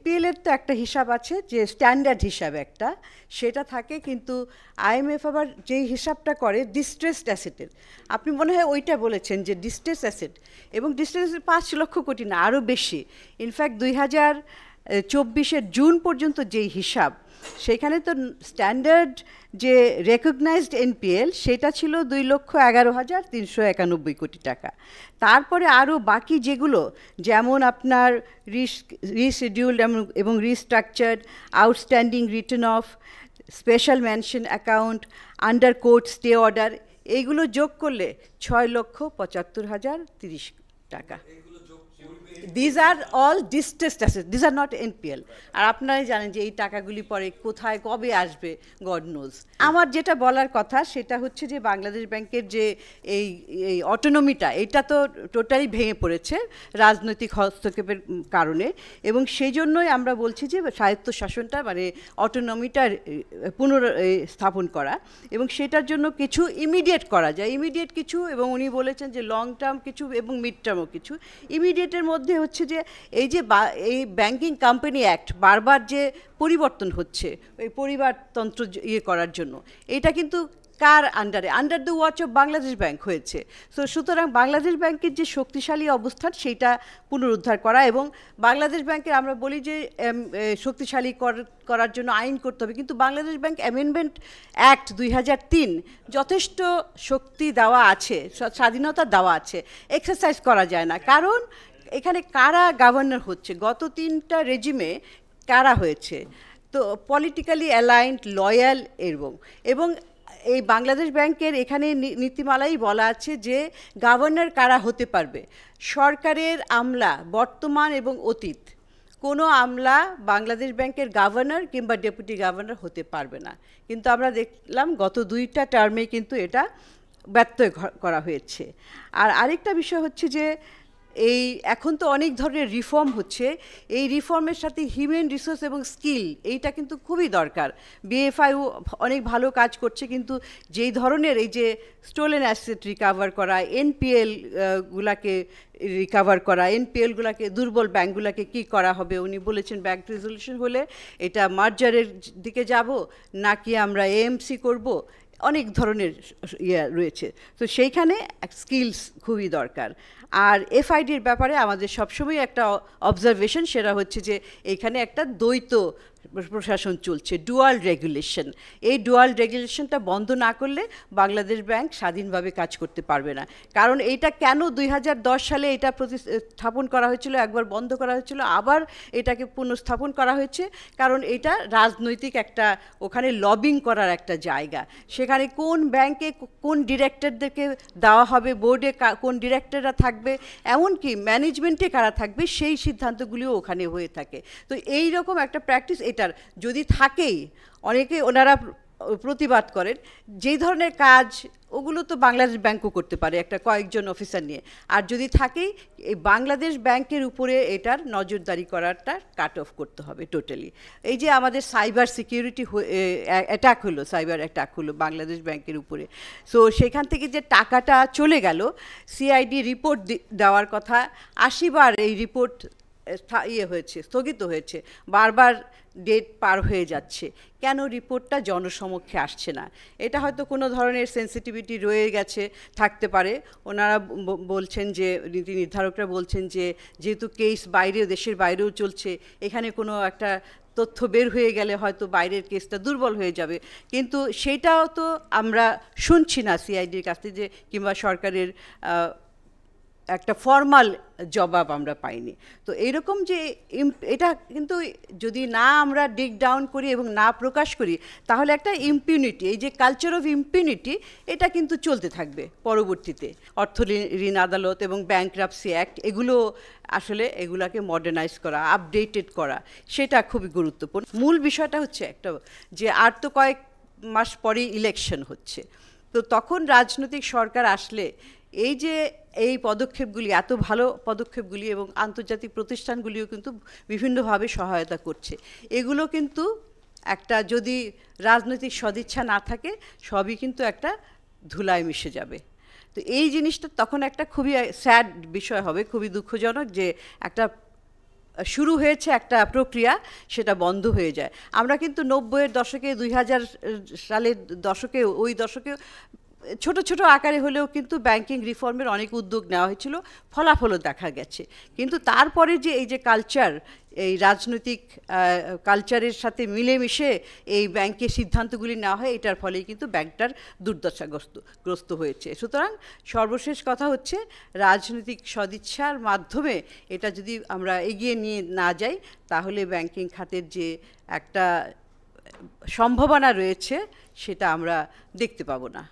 NPL এর তো একটা হিসাব আছে যে স্ট্যান্ডার্ড হিসাব একটা, সেটা থাকে, কিন্তু আইএমএফ আবার যেই হিসাবটা করে ডিস্ট্রেসড অ্যাসেটের, আপনি মনে হয় ওইটা বলেছেন যে ডিস্ট্রেস অ্যাসেট, এবং ডিস্ট্রেস অ্যাসেট 5 লক্ষ কোটি না, আরও বেশি। ইনফ্যাক্ট 2024 জুন পর্যন্ত যেই হিসাব, সেখানে তো স্ট্যান্ডার্ড যে রেকগনাইজড এনপিএল সেটা ছিল 2,11,391 কোটি টাকা। তারপরে আরও বাকি যেগুলো, যেমন আপনার রিশিডিউলড এবং restructured, outstanding return off, special mention account, under court stay order, এইগুলো যোগ করলে 6,75,030 টাকা। These are all distressed assets, these are not NPL. আর আপনারাই জানেন যে এই টাকাগুলি পরে কোথায় কবে আসবে, গড নোজ। আমার যেটা বলার কথা সেটা হচ্ছে যে বাংলাদেশ ব্যাংকের যে এই অটোনমিটা, এটা তো টোটালি ভেঙে পড়েছে রাজনৈতিক হস্তক্ষেপের কারণে, এবং সেই জন্যই আমরা বলছি যে স্বায়ত্তশাসনটা মানে অটোনমিটা পুনর্স্থাপন করা, এবং সেটার জন্য কিছু ইমিডিয়েট করা যায়, ইমিডিয়েট কিছু, এবং উনি বলেছেন যে লং টার্ম কিছু এবং মিড টার্মও কিছু। ইমিডিয়েটের মধ্যে হচ্ছে যে এই যে এই ব্যাংকিং কোম্পানি অ্যাক্ট বারবার যে পরিবর্তন হচ্ছে এই পরিবারতন্ত্র করার জন্য, এটা কিন্তু কার আন্ডারে, under the watch of Bangladesh bank হয়েছে। সো সুতরাং বাংলাদেশ ব্যাংকের যে শক্তিশালী অবস্থান সেইটা পুনরুদ্ধার করা, এবং বাংলাদেশ ব্যাংকের আমরা বলি যে শক্তিশালী করার জন্য আইন করতে হবে, কিন্তু বাংলাদেশ ব্যাংক অ্যামেন্ডমেন্ট অ্যাক্ট 2003 যথেষ্ট শক্তি দেওয়া আছে, স্বাধীনতা দেওয়া আছে, এক্সারসাইজ করা যায় না। কারণ এখানে কারা গভর্নর হচ্ছে, গত 3টা রেজিমে কারা হয়েছে, তো পলিটিক্যালি অ্যালাইন্ড, লয়াল, এবং এই বাংলাদেশ ব্যাংকের এখানে নীতিমালাই বলা আছে যে গভর্নর কারা হতে পারবে। সরকারের আমলা, বর্তমান এবং অতীত, কোনো আমলা বাংলাদেশ ব্যাংকের গভর্নর কিংবা ডেপুটি গভর্নর হতে পারবে না। কিন্তু আমরা দেখলাম গত 2টা টার্মে কিন্তু এটা ব্যত্যয় করা হয়েছে। আর আরেকটা বিষয় হচ্ছে যে এই এখন তো অনেক ধরনের রিফর্ম হচ্ছে, এই রিফর্মের সাথে হিউম্যান রিসোর্স এবং স্কিল এইটা কিন্তু খুবই দরকার। বিএফআইও অনেক ভালো কাজ করছে, কিন্তু যেই ধরনের এই যে স্টোলেন অ্যাসেট রিকভার করা, এনপিএল গুলাকে রিকভার করা, এনপিএলগুলোকে, দুর্বল ব্যাঙ্কগুলোকে কী করা হবে, উনি বলেছেন ব্যাংক রেজলিউশন হলে এটা মার্জারের দিকে যাব নাকি আমরা এএমসি করব, অনেক ধরনের রয়েছে। তো সেইখানে স্কিলস খুবই দরকার। আর এফআইডির ব্যাপারে আমাদের সবসময় একটা অবজারভেশন, সেটা হচ্ছে যে এখানে একটা দ্বৈত প্রশাসন চলছে, ডুয়াল রেগুলেশন। এই ডুয়াল রেগুলেশনটা বন্ধ না করলে বাংলাদেশ ব্যাংক স্বাধীনভাবে কাজ করতে পারবে না। কারণ এইটা কেন 2010 সালে এটা প্রতিস্থাপন করা হয়েছিল, একবার বন্ধ করা হয়েছিল, আবার এটাকে পুনঃস্থাপন করা হয়েছে, কারণ এটা রাজনৈতিক একটা, ওখানে লবিং করার একটা জায়গা। সেখানে কোন ব্যাংকে কোন ডিরেক্টরদেরকে দেওয়া হবে, বোর্ডে কোন ডিরেক্টররা থাকবে, এমনকি ম্যানেজমেন্টে কারা থাকবে, সেই সিদ্ধান্তগুলিও ওখানে হয়ে থাকে। তো এই রকম একটা প্র্যাকটিস এটার যদি থাকেই, অনেকে ওনারা প্রতিবাদ করেন, যেই ধরনের কাজ ওগুলো তো বাংলাদেশ ব্যাংকও করতে পারে একটা কয়েকজন অফিসার নিয়ে, আর যদি থাকেই এই বাংলাদেশ ব্যাংকের উপরে এটার নজরদারি করাটা কাট অফ করতে হবে টোটালি। এই যে আমাদের সাইবার সিকিউরিটি অ্যাটাক হলো, সাইবার অ্যাটাক হলো বাংলাদেশ ব্যাংকের উপরে, সো সেখান থেকে যে টাকাটা চলে গেল, সিআইডি রিপোর্ট দেওয়ার কথা, 80 বার এই রিপোর্ট হয়েছে, স্থগিত হয়েছে, বারবার ডেট পার হয়ে যাচ্ছে, কেন রিপোর্টটা জনসমক্ষে আসছে না? এটা হয়তো কোনো ধরনের সেন্সিটিভিটি রয়ে গেছে, থাকতে পারে। ওনারা বলছেন যে, নীতি নির্ধারকরা বলছেন যে যেহেতু কেস বাইরেও, দেশের বাইরেও চলছে, এখানে কোনো একটা তথ্য বের হয়ে গেলে হয়তো বাইরের কেসটা দুর্বল হয়ে যাবে, কিন্তু সেটাও তো আমরা শুনছি না সিআইডির কাছ থেকে, যে কিংবা সরকারের একটা ফর্মাল জবাব আমরা পাইনি। তো এইরকম যে এটা কিন্তু যদি না আমরা ডিগ ডাউন করি এবং না প্রকাশ করি, তাহলে একটা ইম্পিউনিটি, এই যে কালচার অফ ইম্পিউনিটি, এটা কিন্তু চলতে থাকবে পরবর্তীতে। অর্থ ঋণ আদালত এবং ব্যাংক্রাপসি অ্যাক্ট, এগুলো আসলে এগুলাকে মডার্নাইজ করা, আপডেটেড করা, সেটা খুবই গুরুত্বপূর্ণ। মূল বিষয়টা হচ্ছে একটা, যে আর তো কয়েক মাস পরেই ইলেকশন হচ্ছে, তো তখন রাজনৈতিক সরকার আসলে এই যে এই পদক্ষেপগুলি, এত ভালো পদক্ষেপগুলি, এবং আন্তর্জাতিক প্রতিষ্ঠানগুলিও কিন্তু বিভিন্নভাবে সহায়তা করছে, এগুলো কিন্তু একটা, যদি রাজনৈতিক সদিচ্ছা না থাকে, সবই কিন্তু একটা ধুলায় মিশে যাবে। তো এই জিনিসটা তখন একটা খুবই স্যাড বিষয় হবে, খুবই দুঃখজনক, যে একটা শুরু হয়েছে একটা প্রক্রিয়া, সেটা বন্ধ হয়ে যায়। আমরা কিন্তু 90-এর দশকে, 2000 সালের দশকে, ওই দশকে ছোট ছোট আকারে হলেও কিন্তু ব্যাংকিং রিফর্মের অনেক উদ্যোগ নেওয়া হয়েছিল, ফলাফলও দেখা গেছে। কিন্তু তারপরে যে এই যে কালচার, এই রাজনৈতিক কালচারের সাথে মিলেমিশে এই ব্যাংকের সিদ্ধান্তগুলি নেওয়া হয়, এটার ফলেই কিন্তু ব্যাংকটার দুর্দশাগ্রস্ত হয়েছে। সুতরাং সর্বশেষ কথা হচ্ছে, রাজনৈতিক সদিচ্ছার মাধ্যমে এটা যদি আমরা এগিয়ে নিয়ে না যাই, তাহলে ব্যাংকিং খাতের যে একটা সম্ভাবনা রয়েছে সেটা আমরা দেখতে পাবো না।